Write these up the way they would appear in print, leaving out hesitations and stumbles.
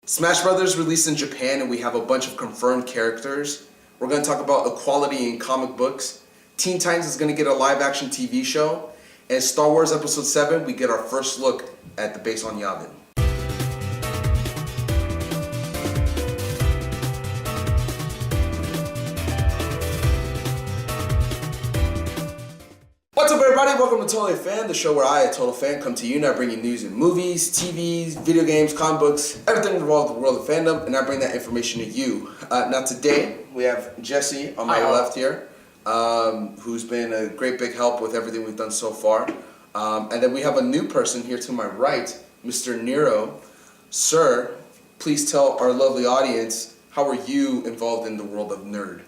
Smash Brothers released in Japan, and we have a bunch of confirmed characters. We're going to talk about equality in comic books. Teen Titans is going to get a live-action TV show. And Star Wars Episode 7, we get our first look at the base on Yavin. What's up, everybody? Welcome to TotallyAFan, the show where I, a total fan, come to you and I bring you news in movies, TVs, video games, comic books, everything involved with the world of fandom, and I bring that information to you. Now today, we have Jesse on my left here, who's been a great big help with everything we've done so far. And then we have a new person here to my right, Mr. Nero. Sir, please tell our lovely audience, how are you involved in the world of nerd?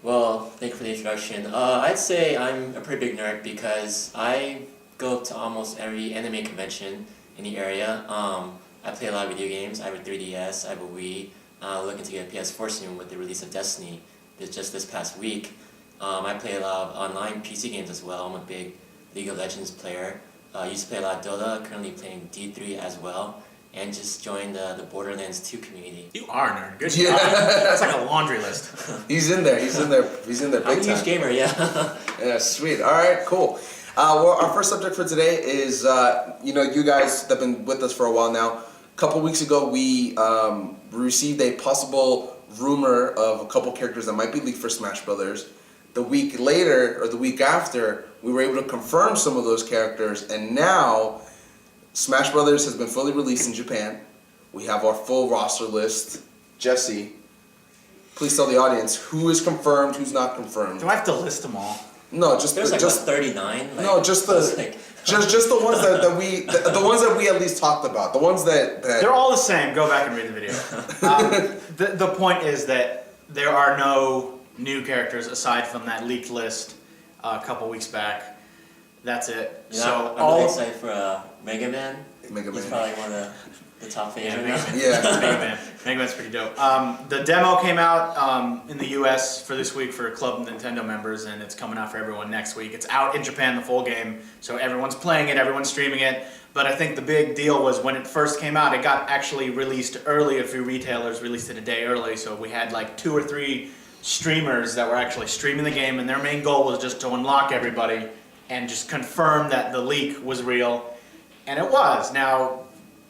Well, thank you for the introduction. I'd say I'm a pretty big nerd because I go to almost every anime convention in the area. I play a lot of video games. I have a 3DS, I have a Wii. Looking to get a PS4 soon with the release of Destiny just this past week. I play a lot of online PC games as well. I'm a big League of Legends player. Used to play a lot of Dota, currently playing D3 as well. And just joined the Borderlands 2 community. You are a nerd. Good job. That's like a laundry list. He's in there big time. I'm a huge gamer, yeah. Yeah, sweet. All right, cool. Well, our first subject for today is, you guys that have been with us for a while now. A couple weeks ago, we received a possible rumor of a couple characters that might be leaked for Smash Brothers. The week later, or the week after, we were able to confirm some of those characters, and now Smash Brothers has been fully released in Japan. We have our full roster list. Jesse, please tell the audience who is confirmed, who's not confirmed. Do I have to list them all? No, just there's just 39. Just the ones the ones that we at least talked about. The ones that they're all the same. Go back and read the video. The point is that there are no new characters aside from that leaked list a couple weeks back. That's it. You know, I'm really excited for Mega Man. Mega He's Man. probably one of the top favorites. Yeah. Mega Man. Mega Man's pretty dope. The demo came out in the US for this week for Club Nintendo members, and it's coming out for everyone next week. It's out in Japan, the full game, so everyone's playing it, everyone's streaming it. But I think the big deal was when it first came out, it got actually released early. A few retailers released it a day early, so we had like 2 or 3 streamers that were actually streaming the game, and their main goal was just to unlock everybody and just confirm that the leak was real, and it was. Now,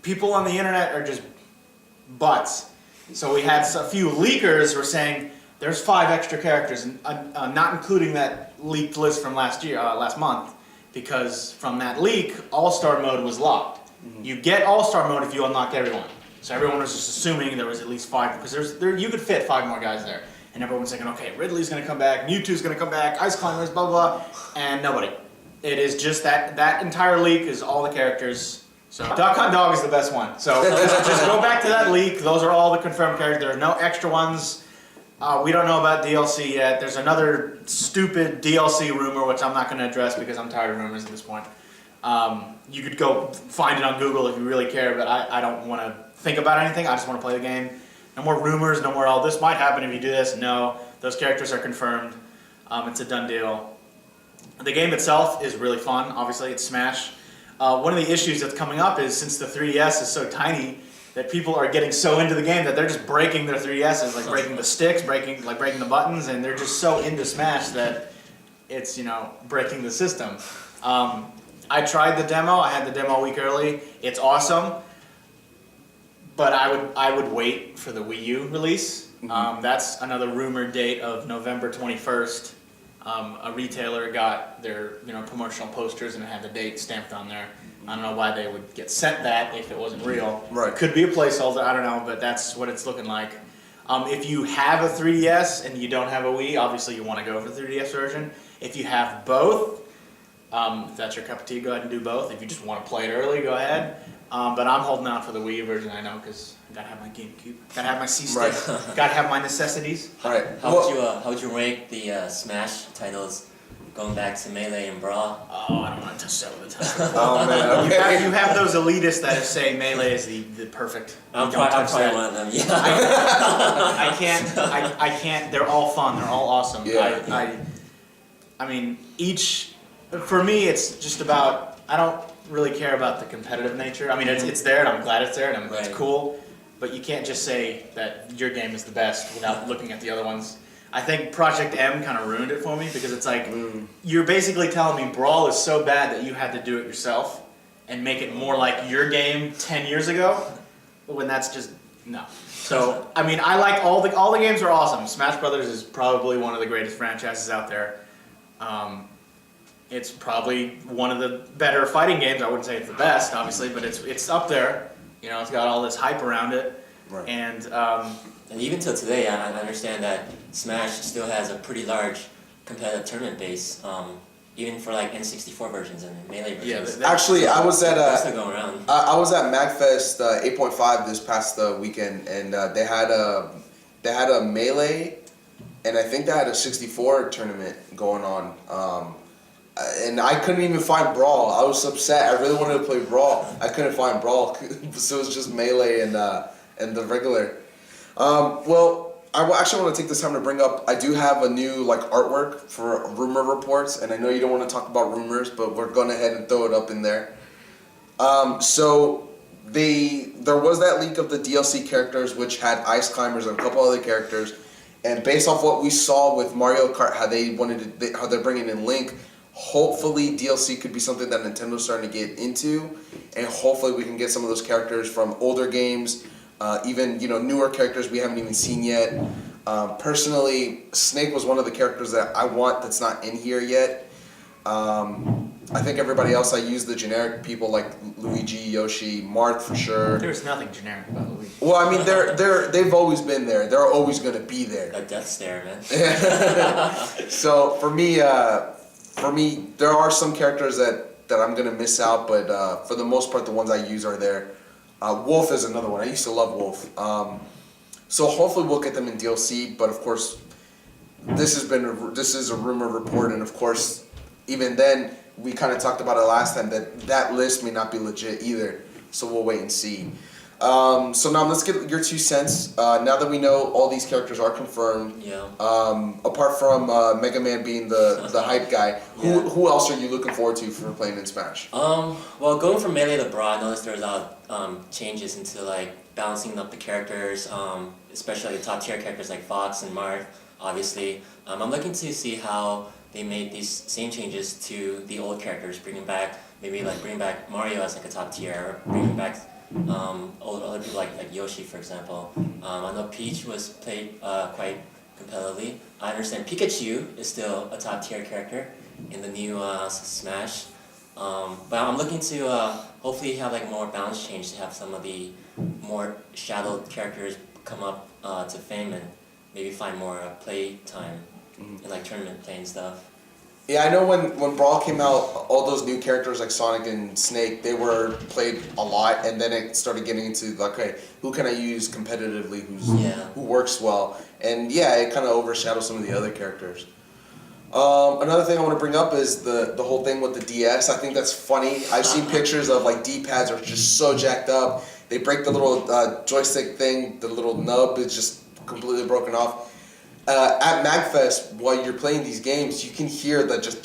people on the internet are just butts. So we had a few leakers who were saying there's 5 extra characters, not including that leaked list from last month, because from that leak, All-Star mode was locked. Mm-hmm. You get All-Star mode if you unlock everyone. So everyone was just assuming there was at least 5, because you could fit 5 more guys there. And everyone's thinking, okay, Ridley's going to come back, Mewtwo's going to come back, Ice Climbers, blah, blah, blah, and nobody. It is just that entire leak is all the characters. So Duck Hunt Dog is the best one. So just go back to that leak. Those are all the confirmed characters. There are no extra ones. We don't know about DLC yet. There's another stupid DLC rumor, which I'm not going to address because I'm tired of rumors at this point. You could go find it on Google if you really care, but I don't want to think about anything. I just want to play the game. No more rumors, no more, this might happen if you do this. No, those characters are confirmed. It's a done deal. The game itself is really fun. Obviously, it's Smash. One of the issues that's coming up is since the 3DS is so tiny that people are getting so into the game that they're just breaking their 3DSs, like breaking the sticks, breaking the buttons, and they're just so into Smash that it's, breaking the system. I tried the demo. I had the demo a week early. It's awesome, but I would wait for the Wii U release. Mm-hmm. That's another rumored date of November 21st. A retailer got their promotional posters and it had the date stamped on there. I don't know why they would get sent that if it wasn't real. Right. It could be a placeholder, I don't know, but that's what it's looking like. If you have a 3DS and you don't have a Wii, obviously you want to go for the 3DS version. If you have both, if that's your cup of tea, go ahead and do both. If you just want to play it early, go ahead. But I'm holding out for the Wii version, I know, because I gotta have my GameCube, gotta have my C-Stick, gotta have my necessities. All right. How would you rank the Smash titles going back to Melee and Brawl? Oh, I don't want to touch that with a touch. Oh man, okay. You have those elitists that say Melee is the perfect. I'm probably one of them. Yeah. I can't. They're all fun. They're all awesome. Yeah. I mean, for me, it's just about. I don't really care about the competitive nature. I mean, it's there, and I'm glad it's there, and it's cool. but you can't just say that your game is the best without looking at the other ones. I think Project M kind of ruined it for me because it's like you're basically telling me Brawl is so bad that you had to do it yourself and make it more like your game 10 years ago, when that's just no. So I mean, I like all the games are awesome. Smash Brothers is probably one of the greatest franchises out there. It's probably one of the better fighting games. I wouldn't say it's the best, obviously, but it's up there. You know, it's got all this hype around it, Right. And even till today, I understand that Smash still has a pretty large competitive tournament base, even for like N64 versions and Melee versions. Yeah, Actually, I was at They're still going around. I was at MagFest 8.5 this past weekend, and they had a Melee, and I think they had a 64 tournament going on. And I couldn't even find Brawl. I was upset. I really wanted to play Brawl. I couldn't find Brawl, so it was just Melee and the regular. Well, I actually want to take this time to bring up, I do have a new artwork for rumor reports, and I know you don't want to talk about rumors, but we're going ahead and throw it up in there. So there was that leak of the DLC characters, which had Ice Climbers and a couple other characters, and based off what we saw with Mario Kart, how they're bringing in Link, hopefully DLC could be something that Nintendo's starting to get into, and hopefully we can get some of those characters from older games. Even newer characters we haven't even seen yet. Personally, Snake was one of the characters that I want that's not in here yet. I think everybody else, I use the generic people like Luigi, Yoshi, Marth for sure. There's nothing generic about Luigi. Well, I mean they've always been there. They're always going to be there. A death stare, man. So for me, there are some characters that I'm going to miss out, but for the most part, the ones I use are there. Wolf is another one. I used to love Wolf. So hopefully we'll get them in DLC, but of course, this is a rumor report, and of course, even then, we kind of talked about it last time that list may not be legit either. So we'll wait and see. So now let's get your 2 cents. Now that we know all these characters are confirmed, Yeah. apart from Mega Man being the hype guy, who else are you looking forward to for playing in Smash? Well, going from Melee to Brawl, I noticed there was a lot of changes into balancing up the characters, especially the top tier characters like Fox and Marth, obviously. I'm looking to see how they made these same changes to the old characters, bringing back Mario as a top tier, or bringing back other people like Yoshi, for example. I know Peach was played quite competitively. I understand Pikachu is still a top tier character in the new Smash. But I'm looking to hopefully have more balance change to have some of the more shadowed characters come up to fame and maybe find more play time in tournament play and stuff. Yeah, I know when Brawl came out, all those new characters like Sonic and Snake, they were played a lot, and then it started getting into okay, who can I use competitively, who works well, and yeah, it kind of overshadowed some of the other characters. Another thing I want to bring up is the whole thing with the DS. I think that's funny. I've seen pictures of D-pads are just so jacked up. They break the little joystick thing, the little nub is just completely broken off. At MagFest, while you're playing these games, you can hear the just,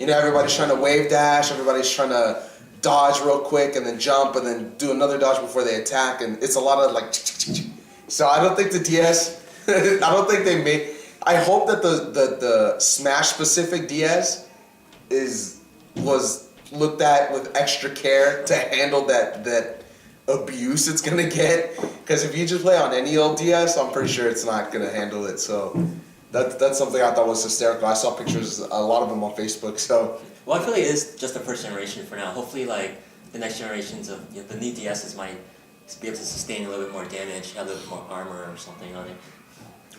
everybody's trying to wave dash, everybody's trying to dodge real quick and then jump and then do another dodge before they attack, and it's a lot of so I don't think the DS, I don't think they made, I hope that the Smash specific DS was looked at with extra care to handle that abuse it's gonna get, because if you just play on any old DS, I'm pretty sure it's not gonna handle it. So that's something I thought was hysterical. I saw pictures, a lot of them on Facebook. So well, I feel like it is just the first generation for now. Hopefully, the next generations of the new DSs might be able to sustain a little bit more damage, have a little bit more armor or something on it.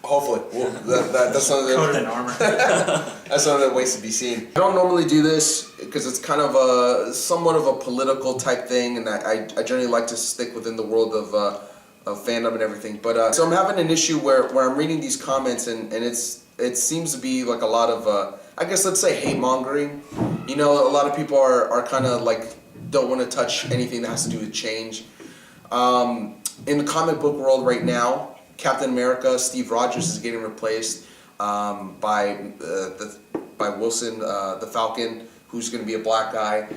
hopefully, well, that's something Coated in armor. that's something that waits to be seen. I don't normally do this because it's kind of somewhat of a political type thing, and I generally like to stick within the world of fandom and everything. But so I'm having an issue where I'm reading these comments, and it seems to be a lot of I guess let's say hate mongering. A lot of people are kind of don't want to touch anything that has to do with change. In the comic book world right now, Captain America, Steve Rogers is getting replaced by Wilson, the Falcon, who's going to be a black guy.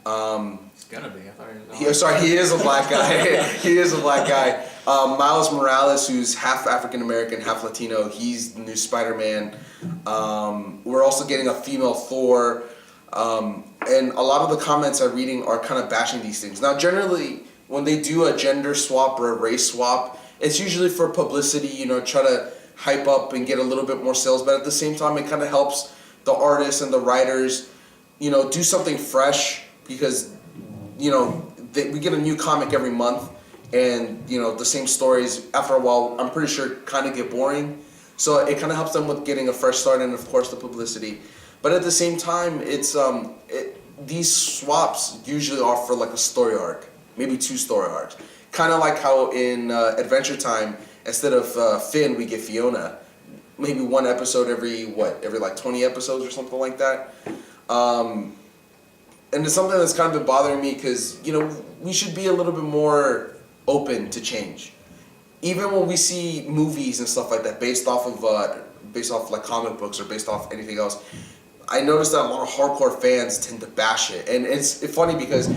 It's gonna be. I thought He is a black guy. He is a black guy. Miles Morales, who's half African American, half Latino, he's the new Spider-Man. We're also getting a female Thor. And a lot of the comments I'm reading are kind of bashing these things. Now, generally, when they do a gender swap or a race swap, it's usually for publicity, try to hype up and get a little bit more sales. But at the same time, it kind of helps the artists and the writers, do something fresh because, we get a new comic every month. And, the same stories, after a while, I'm pretty sure kind of get boring. So it kind of helps them with getting a fresh start and, of course, the publicity. But at the same time, it's these swaps usually are for like a story arc, maybe 2 story arcs. Kind of like how in Adventure Time, instead of Finn, we get Fiona. Maybe 1 episode every like 20 episodes or something like that. And it's something that's kind of been bothering me because, we should be a little bit more open to change. Even when we see movies and stuff like that based off like comic books or based off anything else, I noticed that a lot of hardcore fans tend to bash it. And it's funny because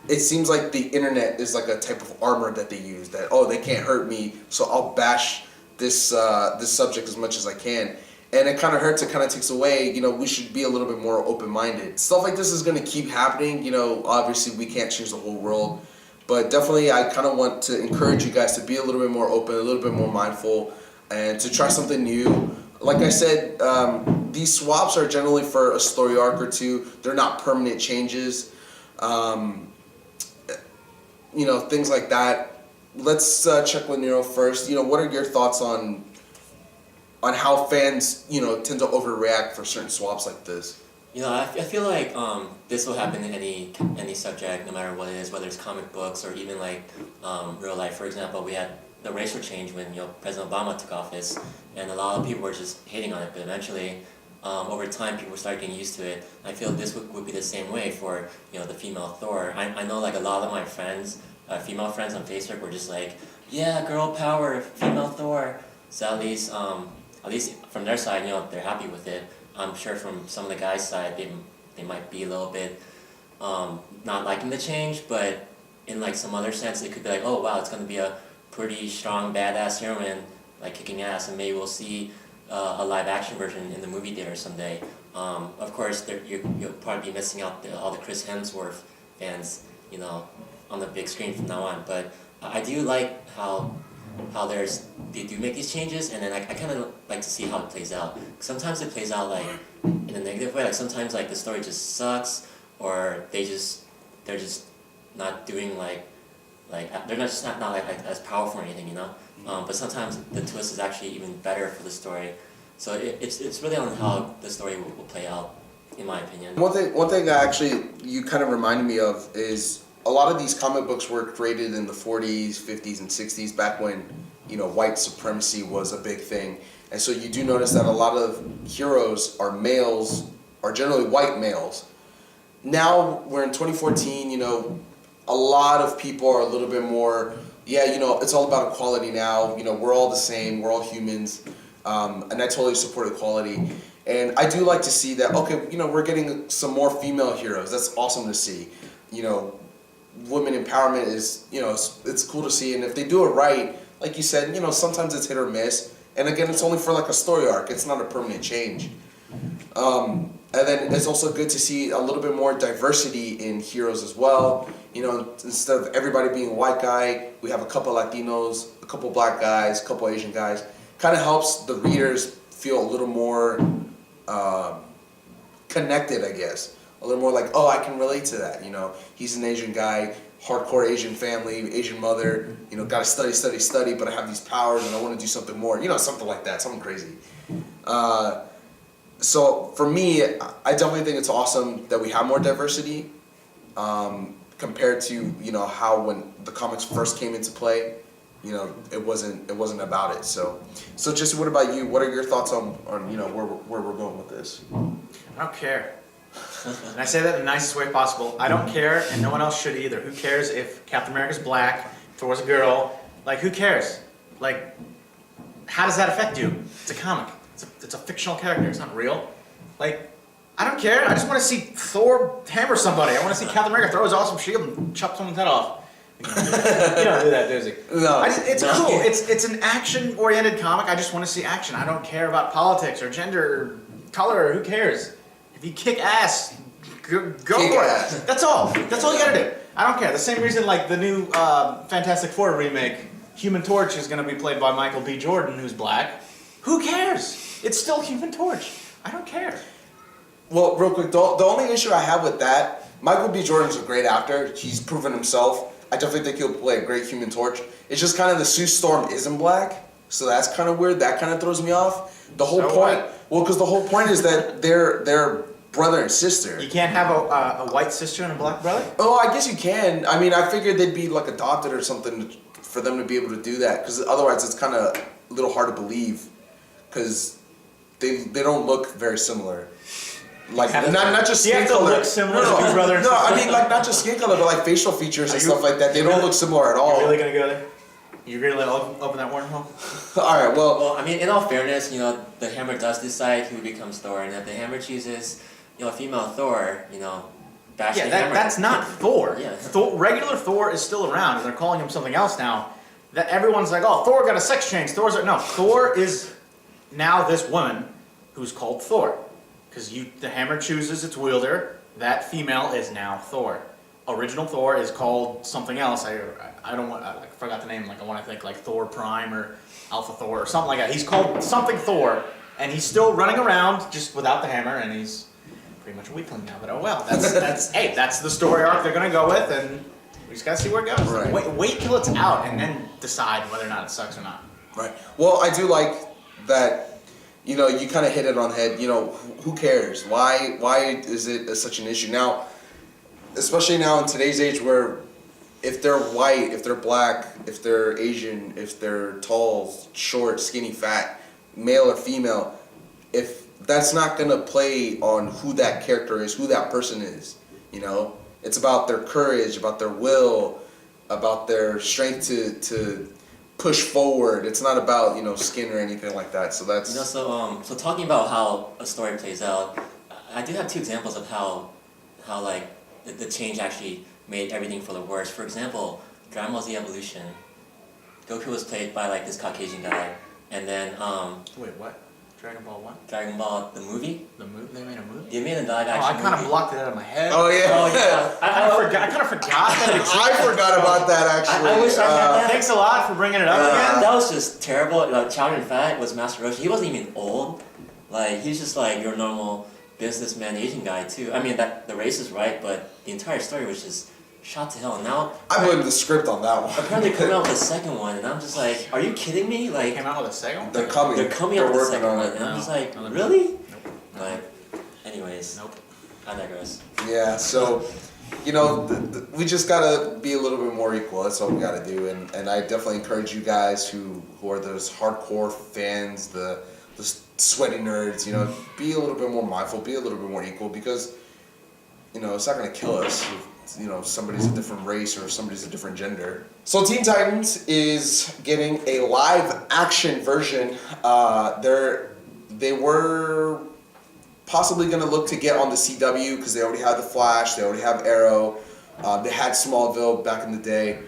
it seems like the internet is like a type of armor that they use, that, they can't hurt me, so I'll bash this subject as much as I can. And it kind of hurts, it kind of takes away, we should be a little bit more open-minded. Stuff like this is going to keep happening, obviously we can't change the whole world. But definitely I kind of want to encourage you guys to be a little bit more open, a little bit more mindful, and to try something new. Like I said, these swaps are generally for a story arc or 2. They're not permanent changes. Things like that. Let's check with Nero first. What are your thoughts on how fans, tend to overreact for certain swaps like this? I feel like this will happen in any subject, no matter what it is, whether it's comic books or even like real life. For example, we had the racial change when President Obama took office, and a lot of people were just hating on it. But eventually, over time, people started getting used to it. I feel this would be the same way for the female Thor. I know like a lot of my friends, female friends on Facebook, were just like, yeah, girl power, female Thor. So at least from their side, they're happy with it. I'm sure from some of the guys' side, they might be a little bit not liking the change, but in like some other sense, it could be like, oh wow, it's gonna be a pretty strong, badass heroine, like kicking ass, and maybe we'll see a live action version in the movie theater someday. Of course, you'll probably be missing out all the Chris Hemsworth fans, on the big screen from now on. But I do like how they do make these changes, and then I kind of like to see how it plays out. Sometimes it plays out like in a negative way. Like sometimes like the story just sucks, or they're just not doing like they're just not like as powerful or anything, But sometimes the twist is actually even better for the story. So it's really on how the story will play out, in my opinion. One thing that actually you kind of reminded me of is a lot of these comic books were created in the 40s, 50s, and 60s, back when, white supremacy was a big thing. And so you do notice that a lot of heroes are generally white males. Now we're in 2014, a lot of people are a little bit more, it's all about equality now. We're all the same, we're all humans, and I totally support equality. And I do like to see that, okay, we're getting some more female heroes. That's awesome to see. Women empowerment is, it's cool to see. And if they do it right, like you said, sometimes it's hit or miss. And again, it's only for like a story arc. It's not a permanent change. And then it's also good to see a little bit more diversity in heroes as well. Instead of everybody being a white guy, we have a couple Latinos, a couple black guys, a couple Asian guys. Kind of helps the readers feel a little more connected, I guess. A little more like, I can relate to that. He's an Asian guy, hardcore Asian family, Asian mother, gotta study, but I have these powers and I want to do something more. Something like that, something crazy. So for me, I definitely think it's awesome that we have more diversity compared to, how when the comics first came into play, it wasn't about it. So Jesse, what about you? What are your thoughts on where we're going with this? I don't care. And I say that in the nicest way possible. I don't care, and no one else should either. Who cares if Captain America's black, Thor's a girl? Like, who cares? Like, how does that affect you? It's a comic. It's a fictional character. It's not real. Like, I don't care. I just want to see Thor hammer somebody. I want to see Captain America throw his awesome shield and chop someone's head off. You don't do that, does he? No. It's cool. It's an action-oriented comic. I just want to see action. I don't care about politics or gender or color. Who cares? If you kick ass, go for it. That's all. That's all you gotta do. I don't care. The same reason, like the new Fantastic Four remake, Human Torch is gonna be played by Michael B. Jordan, who's black. Who cares? It's still Human Torch. I don't care. Well, real quick, the only issue I have with that, Michael B. Jordan's a great actor. He's proven himself. I definitely think he'll play a great Human Torch. It's just kind of the Sue Storm isn't black, so that's kind of weird. That kind of throws me off. The whole point, well, because the whole point is that they're brother and sister. You can't have a white sister and a black brother? Oh, I guess you can. I mean, I figured they'd be like adopted or something for them to be able to do that, because otherwise it's kind of a little hard to believe, because they don't look very similar. Like not just skin color. Look similar to your brother. No, I mean like not just skin color, but like facial features and stuff like that. They don't look similar at all. You're really gonna go there? You're really open that wormhole? All right. Well, I mean, in all fairness, you know, the Hammer does decide who becomes Thor, and if the Hammer chooses, you know, female Thor, you know, bash the Hammer. That's not Thor. Yeah. Regular Thor is still around, and they're calling him something else now. That everyone's like, oh, Thor got a sex change. No, Thor is now this woman who's called Thor. Because the Hammer chooses its wielder, that female is now Thor. Original Thor is called something else. I forgot the name. Like I want to think like Thor Prime or Alpha Thor or something like that. He's called something Thor, and he's still running around just without the hammer, and he's pretty much a weakling now. But oh well, that's the story arc they're gonna go with, and we just gotta see where it goes. Right. Wait till it's out, and then decide whether or not it sucks or not. Right. Well, I do like that. You know, you kind of hit it on the head. You know, who cares? Why is it such an issue now? Especially now in today's age, where if they're white, if they're black, if they're Asian, if they're tall, short, skinny, fat, male or female, if that's not gonna play on who that character is, who that person is. You know, it's about their courage, about their will, about their strength to push forward. It's not about, you know, skin or anything like that. So that's, you know, so talking about how a story plays out, I do have two examples of how like the change actually made everything for the worse. For example, Dragon Ball Z Evolution, Goku was played by like this Caucasian guy, and then Wait, what? Dragon Ball what? Dragon Ball the movie. The movie? They made a movie? They made a live action I kind of movie. blocked it out of my head. oh yeah. Oh yeah. I kind of forgot that it existed. I forgot about that actually. I wish I had that. Thanks a lot for bringing it up again. That was just terrible. Like, Chowder Fat was Master Roshi. He wasn't even old. Like, he's just like your normal businessman Asian guy too. I mean, that the race is right, but the entire story was just shot to hell. And now I blame the script on that one. apparently coming out with a second one, and I'm just like, are you kidding me? Like, Came out with a second one? They're coming. they're coming out with a working second on one, it. and I'm just like, No. really? Nope. Like, anyways, Nope. I digress. Yeah, so, you know, we just gotta be a little bit more equal. That's all we gotta do. And I definitely encourage you guys who are those hardcore fans, the sweaty nerds, you know, be a little bit more mindful, be a little bit more equal, because, you know, it's not gonna kill us if, you know, somebody's a different race or somebody's a different gender. So Teen Titans is getting a live action version. They were possibly going to look to get on the CW because they already have the Flash, they already have Arrow, they had Smallville back in the day,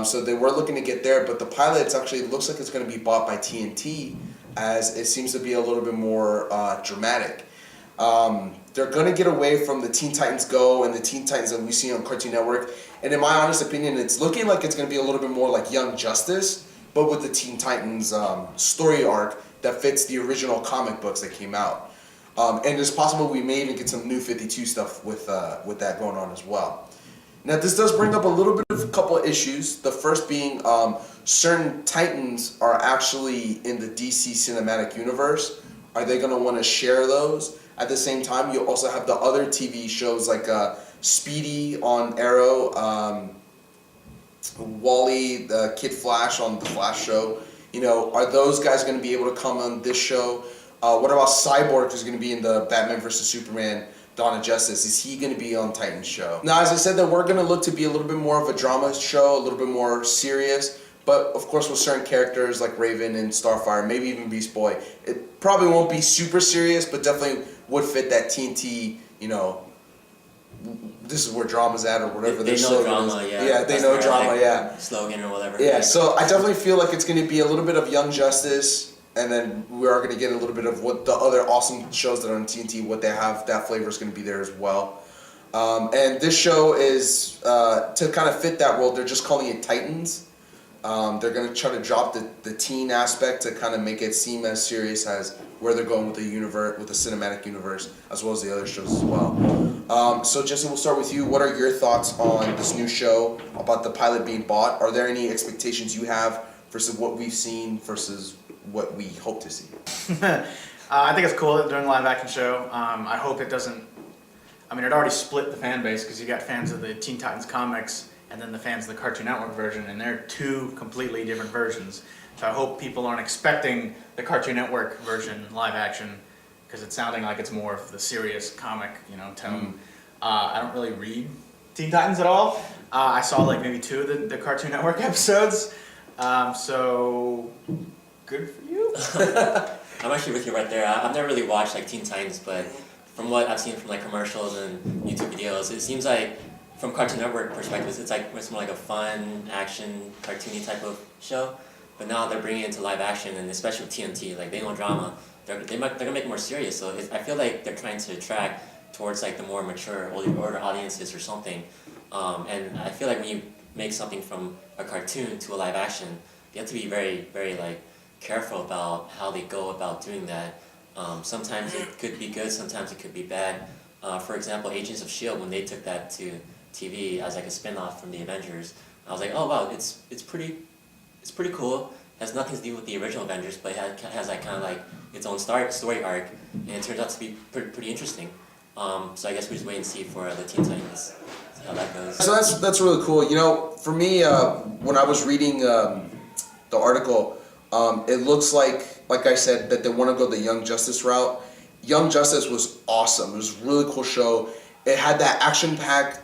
so they were looking to get there. But the pilot actually looks like it's going to be bought by TNT, as it seems to be a little bit more dramatic. They're going to get away from the Teen Titans Go and the Teen Titans that we see on Cartoon Network, and in my honest opinion, it's looking like it's going to be a little bit more like Young Justice, but with the Teen Titans story arc that fits the original comic books that came out. And it's possible we may even get some new 52 stuff with that going on as well. Now, this does bring up a couple of issues. The first being certain Titans are actually in the DC cinematic universe. Are they going to want to share those? At the same time, you also have the other TV shows like Speedy on Arrow, Wally, the Kid Flash on the Flash show. You know, are those guys going to be able to come on this show? What about Cyborg, who's going to be in the Batman vs. Superman Dawn of Justice? Is he going to be on Titan's show? Now, as I said, that we're going to look to be a little bit more of a drama show, a little bit more serious, but of course with certain characters like Raven and Starfire, maybe even Beast Boy, it probably won't be super serious, but definitely would fit that TNT, this is where drama's at or whatever. They know drama, yeah. Yeah, they know drama, yeah. Slogan or whatever. Yeah, so I definitely feel like it's going to be a little bit of Young Justice, and then we are going to get a little bit of what the other awesome shows that are on TNT, what they have, that flavor is going to be there as well. And this show is, to kind of fit that world, they're just calling it Titans. They're going to try to drop the teen aspect to kind of make it seem as serious as where they're going with the universe, with the cinematic universe, as well as the other shows as well. So Jesse, we'll start with you. What are your thoughts on this new show about the pilot being bought? Are there any expectations you have versus what we've seen versus what we hope to see? I think it's cool that they're doing a live action show. I hope it doesn't. I mean, it already split the fan base because you got fans of the Teen Titans comics and then the fans of the Cartoon Network version, and they're two completely different versions. So I hope people aren't expecting the Cartoon Network version live action because it's sounding like it's more of the serious comic, tone. I don't really read Teen Titans at all. I saw like maybe 2 of the Cartoon Network episodes. So good for you. I'm actually with you right there. I've never really watched like Teen Titans, but from what I've seen from like commercials and YouTube videos, it seems like from Cartoon Network perspective, it's more like a fun, action, cartoony type of show. But now they're bringing it into live action, and especially with TNT, like they know drama. They're gonna make it more serious. So I feel like they're trying to attract towards like the more mature, older audiences or something. And I feel like when you make something from a cartoon to a live action, you have to be very, very like careful about how they go about doing that. Sometimes it could be good, sometimes it could be bad. For example, Agents of S.H.I.E.L.D., when they took that to TV as like a spin-off from the Avengers, I was like, oh wow, it's pretty cool. It has nothing to do with the original Avengers, but it has like kind of like its own story arc, and it turns out to be pretty interesting. So I guess we just wait and see for the Teen Titans, see how that goes. So that's really cool. For me, when I was reading the article, it looks like I said, that they want to go the Young Justice route. Young Justice was awesome. It was a really cool show. It had that action-packed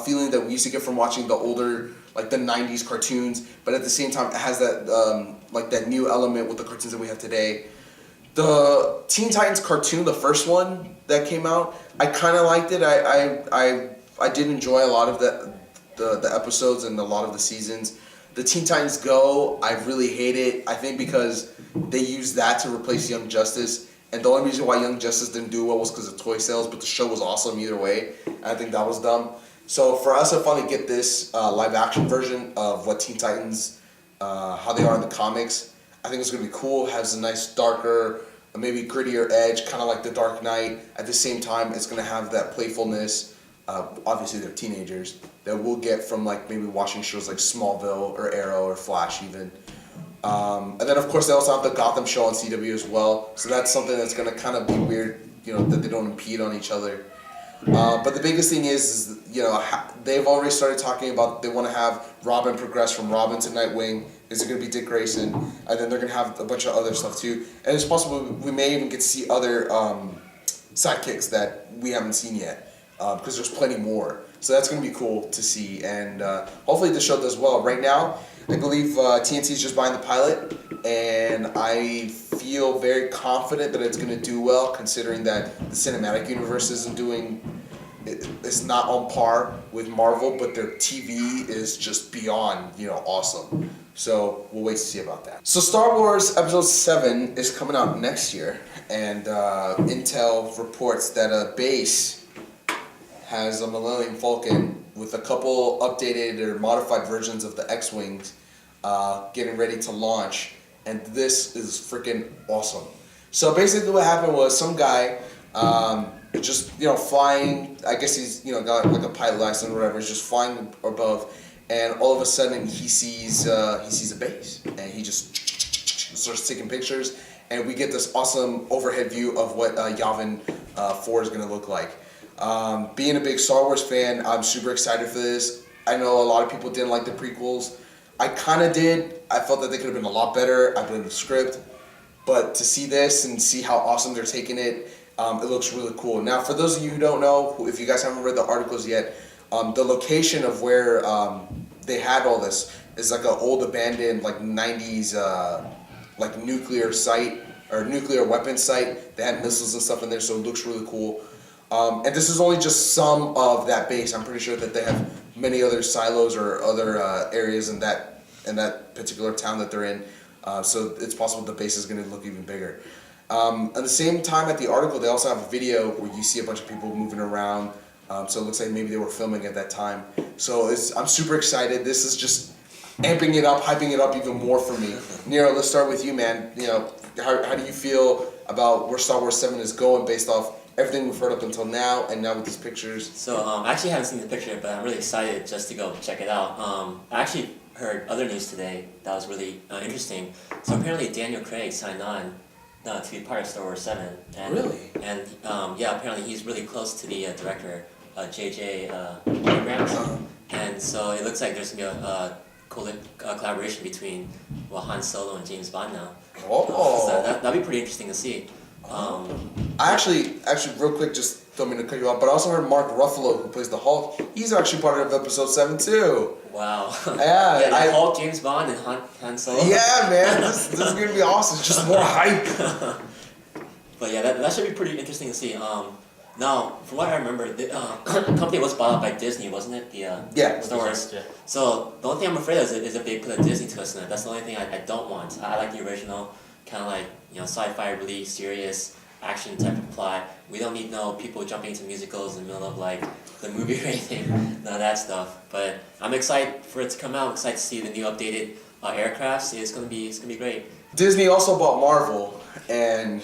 feeling that we used to get from watching the older, like the 90s cartoons, but at the same time it has that like that new element with the cartoons that we have today. The Teen Titans cartoon, the first one that came out, I kind of liked it. I did enjoy a lot of the episodes and a lot of the seasons. The Teen Titans Go, I really hate it. I think because they used that to replace Young Justice, and the only reason why Young Justice didn't do well was because of toy sales, but the show was awesome either way. And I think that was dumb. So for us to finally get this live action version of what Teen Titans, how they are in the comics, I think it's going to be cool. It has a nice darker, maybe grittier edge, kind of like The Dark Knight. At the same time, it's going to have that playfulness. Obviously, they're teenagers that we'll get from like maybe watching shows like Smallville or Arrow or Flash even. And then of course they also have the Gotham show on CW as well. So that's something that's going to kind of be weird, that they don't impede on each other. But the biggest thing is they've already started talking about they want to have Robin progress from Robin to Nightwing. Is it going to be Dick Grayson? And then they're going to have a bunch of other stuff too. And it's possible we may even get to see other sidekicks that we haven't seen yet, because there's plenty more. So that's going to be cool to see, and hopefully the show does well. Right now, I believe TNT is just buying the pilot, and I feel very confident that it's going to do well, considering that the cinematic universe it's not on par with Marvel, but their TV is just beyond, awesome. So we'll wait to see about that. So Star Wars Episode 7 is coming out next year, and Intel reports that a base has a Millennium Falcon with a couple updated or modified versions of the X-Wings getting ready to launch, and this is freaking awesome. So basically what happened was some guy just flying, I guess he's got like a pilot license or whatever, he's just flying above, and all of a sudden he sees a base, and he just starts taking pictures, and we get this awesome overhead view of what Yavin 4 is going to look like. Being a big Star Wars fan, I'm super excited for this. I know a lot of people didn't like the prequels. I kind of did. I felt that they could have been a lot better. I blame the script. But to see this and see how awesome they're taking it, it looks really cool. Now, for those of you who don't know, if you guys haven't read the articles yet, the location of where they had all this is like an old abandoned like 90s like nuclear site or nuclear weapons site. They had missiles and stuff in there, so it looks really cool. And this is only just some of that base. I'm pretty sure that they have many other silos or other areas in that particular town that they're in. So it's possible the base is going to look even bigger. At the same time, at the article, they also have a video where you see a bunch of people moving around. So it looks like maybe they were filming at that time. So I'm super excited. This is just amping it up, hyping it up even more for me. Nero, let's start with you, man. You know, how do you feel about where Star Wars 7 is going based off everything we've heard up until now, and now with these pictures? So I actually haven't seen the picture, but I'm really excited just to go check it out. I actually heard other news today that was really interesting. So apparently Daniel Craig signed on to be part of Star Wars 7. And, Really? And yeah, apparently he's really close to the director, J.J. Abrams. And so it looks like there's going to be a cool collaboration between Han Solo and James Bond now. Oh. So that'd be pretty interesting to see. I actually, real quick, just don't mean to cut you off, but I also heard Mark Ruffalo, who plays the Hulk, he's actually part of episode 7 too. Wow. Yeah, Hulk, James Bond, and Han Solo. Yeah, man, this is gonna be awesome. It's just more hype. But yeah, that should be pretty interesting to see. Now, from what I remember, the company was bought out by Disney, wasn't it? Yeah. Star Wars. Yeah. So the only thing I'm afraid of is if they put a Disney twist in it. That's the only thing I don't want. I like the original, kind of like sci-fi, really serious action type of plot. We don't need no people jumping into musicals in the middle of like the movie or anything. None of that stuff. But I'm excited for it to come out. I'm excited to see the new updated aircrafts. It's gonna be great. Disney also bought Marvel, and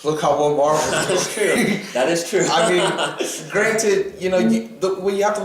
look how well Marvel is. That is true. That is true. I mean, granted, the way you have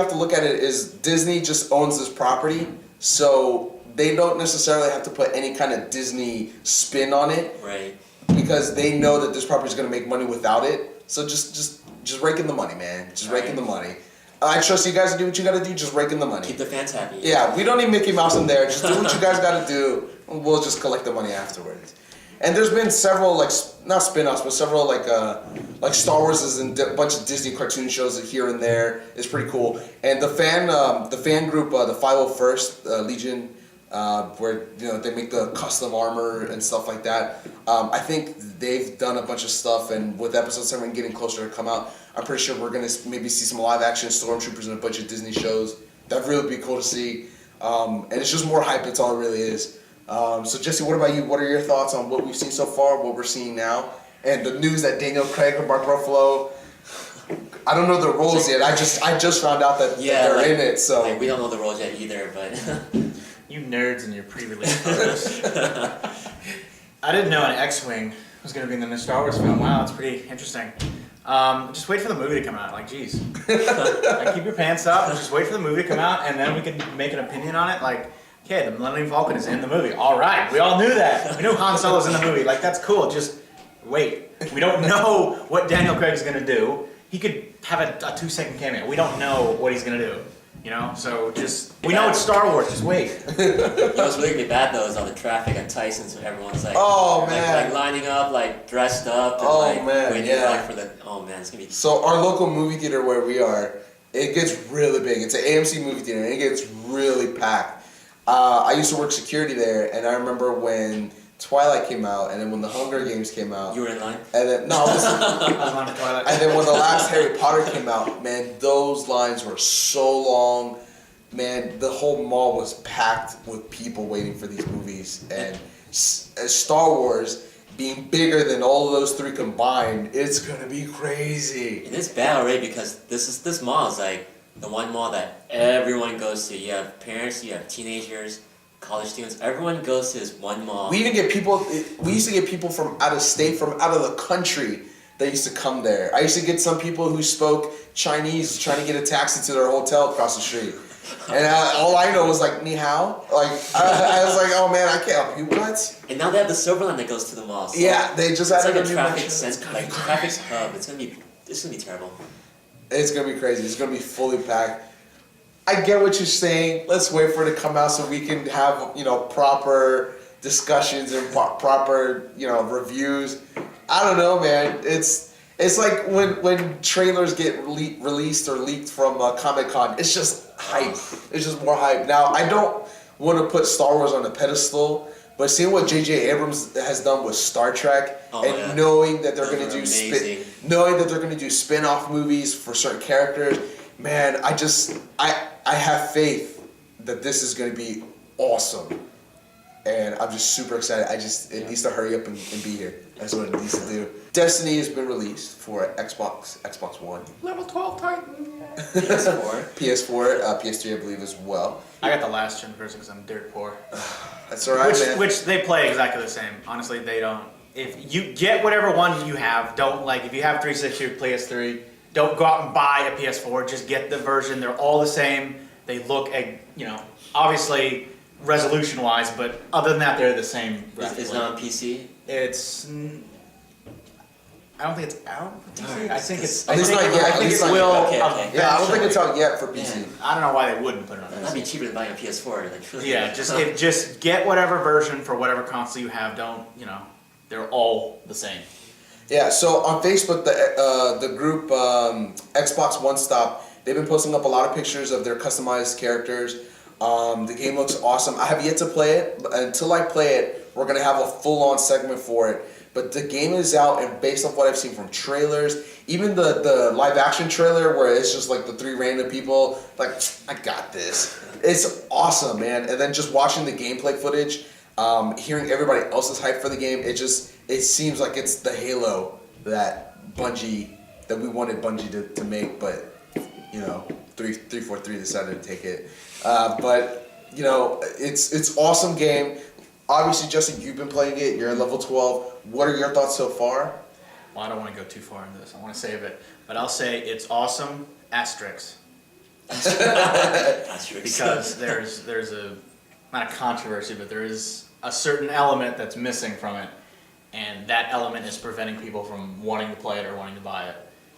to look at it is Disney just owns this property, so they don't necessarily have to put any kind of Disney spin on it, Right. because they know that this property is going to make money without it. So just rake in the money, man. Just rake in the money. I trust you guys to do what you got to do. Just rake in the money. Keep the fans happy. Yeah, we don't need Mickey Mouse in there. Just do what you guys got to do. And we'll just collect the money afterwards. And there's been several not spin-offs, but several like Star Wars is in a bunch of Disney cartoon shows here and there. It's pretty cool. And the fan group, the 501st Legion, where they make the custom armor and stuff like that. I think they've done a bunch of stuff, and with episode 7 getting closer to come out, I'm pretty sure we're gonna maybe see some live action stormtroopers in a bunch of Disney shows. That'd really be cool to see. And it's just more hype. That's all it really is. So Jesse, what about you? What are your thoughts on what we've seen so far, what we're seeing now, and the news that Daniel Craig and Mark Ruffalo? I don't know their roles yet. I just found out that they're in it. So we don't know the roles yet either, but You nerds and your pre-release photos. I didn't know an X-Wing was going to be in the new Star Wars film. Wow, that's pretty interesting. Just wait for the movie to come out. Like, geez. Like, keep your pants up. Just wait for the movie to come out, and then we can make an opinion on it. Like, okay, the Millennium Falcon is in the movie. All right, we all knew that. We knew Han Solo's in the movie. Like, that's cool. Just wait. We don't know what Daniel Craig's going to do. He could have a 2-second cameo. We don't know what he's going to do. So we know it's Star Wars, just wait. What's really gonna be bad though is all the traffic at Tyson, so everyone's like, oh man, like lining up, like dressed up, and waiting for the. Oh man, it's gonna be. So our local movie theater where we are, it gets really big. It's an AMC movie theater, and it gets really packed. I used to work security there, and I remember when Twilight came out, and then when the Hunger Games came out. You were in line? And then Twilight. And then when the last Harry Potter came out, man, those lines were so long. Man, the whole mall was packed with people waiting for these movies. And Star Wars being bigger than all of those three combined, it's gonna be crazy. And it's bad already because this mall is like the one mall that everyone goes to. You have parents, you have teenagers, college students, everyone goes to this one mall. We used to get people from out of state, from out of the country that used to come there. I used to get some people who spoke Chinese trying to get a taxi to their hotel across the street. And all I know was like, ni hao. Like, I was like, oh man, I can't help you. What? And now they have the Silver Line that goes to the mall. So yeah, they just added like a new traffic mission. center, like traffic hub. It's gonna be terrible. It's gonna be crazy. It's gonna be fully packed. I get what you're saying. Let's wait for it to come out so we can have proper discussions and proper reviews. I don't know, man. It's like when trailers get released or leaked from Comic-Con. It's just hype. It's just more hype. Now I don't want to put Star Wars on a pedestal, But seeing what J.J. Abrams has done with Star Trek, knowing that they're going to do spin-off movies for certain characters, man, I have faith that this is going to be awesome. And I'm just super excited. It needs to hurry up and be here. That's what it needs to do. Destiny has been released for Xbox One. Level 12 Titan. PS4. PS3 I believe as well. I got the last gen version because I'm dirt poor. That's alright, man. Which they play exactly the same. Honestly, they don't. If you get whatever one you have, don't if you have 360 or PS3, don't go out and buy a PS4. Just get the version. They're all the same. They look, obviously resolution-wise, but other than that, they're the same. It's not on PC? I don't think it's out for PC. I think it's. At least not yet. I think it will. Okay. Yeah, I don't think it's out yet for PC. Yeah. I don't know why they wouldn't put it on That'd be PC. cheaper than buying a PS4. Yeah, just get whatever version for whatever console you have. Don't they're all the same. Yeah, so on Facebook, the group Xbox One Stop, they've been posting up a lot of pictures of their customized characters. The game looks awesome. I have yet to play it. Until I play it, we're going to have a full-on segment for it. But the game is out, and based off what I've seen from trailers, even the live-action trailer where it's just like the three random people, like, I got this. It's awesome, man. And then just watching the gameplay footage, hearing everybody else's hype for the game, it seems like it's the Halo that we wanted Bungie to make, but 343 decided to take it. But it's awesome game. Obviously, Justin, you've been playing it. You're at level 12. What are your thoughts so far? Well, I don't want to go too far into this. I want to save it, but I'll say it's awesome. Asterisks. Because there's a not a controversy, but there is a certain element that's missing from it, and that element is preventing people from wanting to play it or wanting to buy it.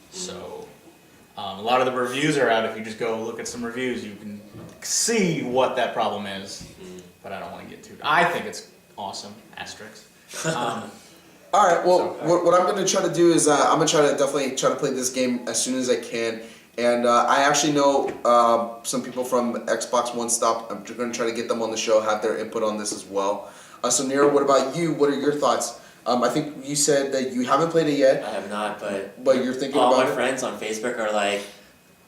So a lot of the reviews are out. If you just go look at some reviews, you can see what that problem is. But I don't want to get too. I think it's awesome. Asterisks. All right. Well, what I'm going to try to do is I'm going to definitely try to play this game as soon as I can. And I actually know some people from Xbox One Stop. I'm going to try to get them on the show, have their input on this as well. So Nero, what about you? What are your thoughts? I think you said that you haven't played it yet. I have not, but you're thinking all about my it? friends on Facebook are like,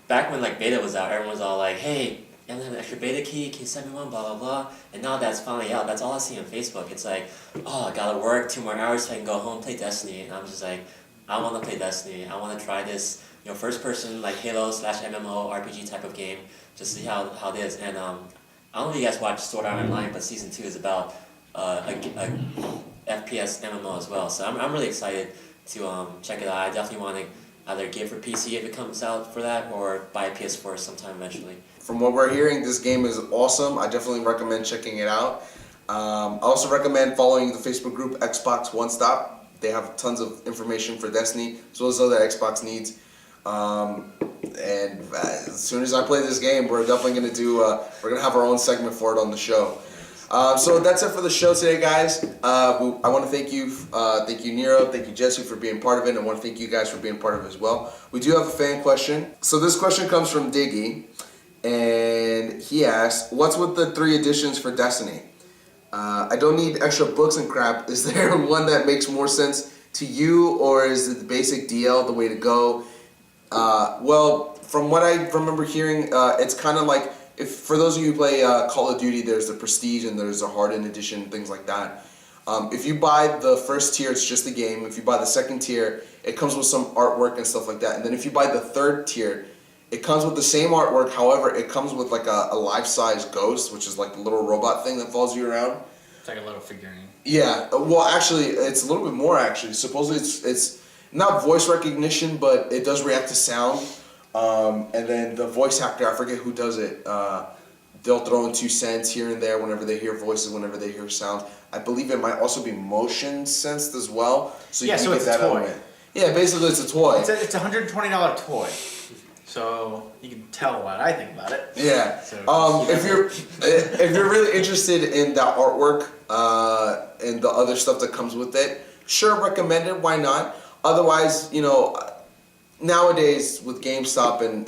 back when beta was out, everyone was all like, hey, and then an extra beta key, can you send me one, blah, blah, blah. And now that's finally out, that's all I see on Facebook. It's like, oh, I gotta work 2 more hours so I can go home and play Destiny. And I'm just like, I want to play Destiny. I want to try this, first person, Halo / MMO RPG type of game, just see how it is. And I don't know if you guys watch Sword Art Online, but Season 2 is about a FPS MMO as well. So I'm really excited to check it out. I definitely want to either get it for PC if it comes out for that, or buy a PS4 sometime eventually. From what we're hearing, this game is awesome. I definitely recommend checking it out. I also recommend following the Facebook group Xbox One Stop. They have tons of information for Destiny, as well as other Xbox needs. And as soon as I play this game, we're definitely going to we're going to have our own segment for it on the show. So that's it for the show today, guys. I want to thank you Nero, thank you Jesse for being part of it, and I want to thank you guys for being part of it as well. We do have a fan question. So this question comes from Diggy, and he asks, what's with the 3 editions for Destiny? I don't need extra books and crap. Is there one that makes more sense to you, or is the basic DL the way to go? Well, from what I remember hearing, it's kind of like, for those of you who play Call of Duty, there's the Prestige and there's a Hardened Edition, things like that. If you buy the first tier, it's just the game. If you buy the second tier, it comes with some artwork and stuff like that. And then if you buy the third tier, it comes with the same artwork. However, it comes with a life-size ghost, which is like the little robot thing that follows you around. It's like a little figurine. Yeah. Well, actually, it's a little bit more. Actually, supposedly it's not voice recognition, but it does react to sound. And then the voice actor, I forget who does it. They'll throw in 2 cents here and there whenever they hear voices, whenever they hear sounds. I believe it might also be motion sensed as well. So you can get that element. Yeah, basically it's a toy. It's a $120 toy. So you can tell what I think about it. Yeah. So, if you're really interested in that artwork and the other stuff that comes with it, sure, recommend it. Why not? Otherwise, nowadays with GameStop and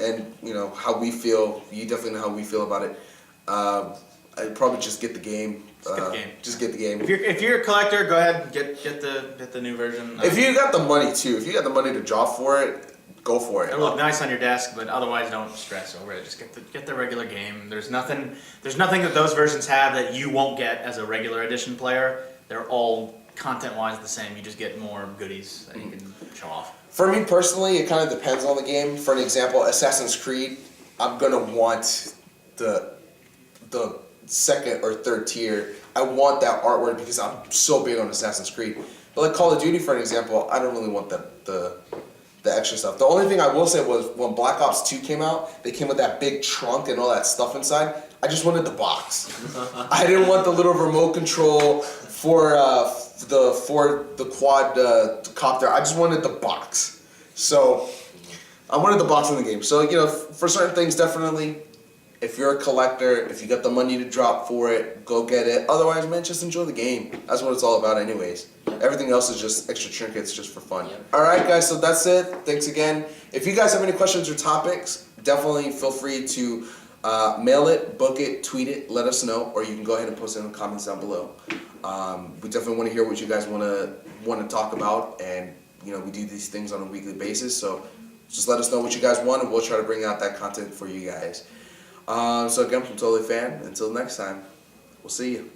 how we feel, you definitely know how we feel about it. I'd probably just get the game. get the game. Just get the game. If you're a collector, go ahead and get the new version. If you got the money too, if you got the money to drop for it, go for it. It'll look nice on your desk, but otherwise don't stress over it. Just get the regular game. There's nothing that those versions have that you won't get as a regular edition player. They're all content-wise the same. You just get more goodies that you can show off. For me personally, it kind of depends on the game. For an example, Assassin's Creed, I'm gonna want the second or third tier. I want that artwork because I'm so big on Assassin's Creed. But like Call of Duty, for an example, I don't really want the extra stuff. The only thing I will say was when Black Ops 2 came out, they came with that big trunk and all that stuff inside. I just wanted the box. I didn't want the little remote control for the quad copter. I just wanted the box. So I wanted the box in the game. So for certain things, definitely. If you're a collector, if you got the money to drop for it, go get it. Otherwise, man, just enjoy the game. That's what it's all about anyways. Everything else is just extra trinkets just for fun. Yep. Alright guys, so that's it. Thanks again. If you guys have any questions or topics, definitely feel free to mail it, book it, tweet it, let us know, or you can go ahead and post it in the comments down below. We definitely want to hear what you guys want to talk about, and we do these things on a weekly basis, so just let us know what you guys want, and we'll try to bring out that content for you guys. So again, from TotallyAFan, until next time, we'll see you.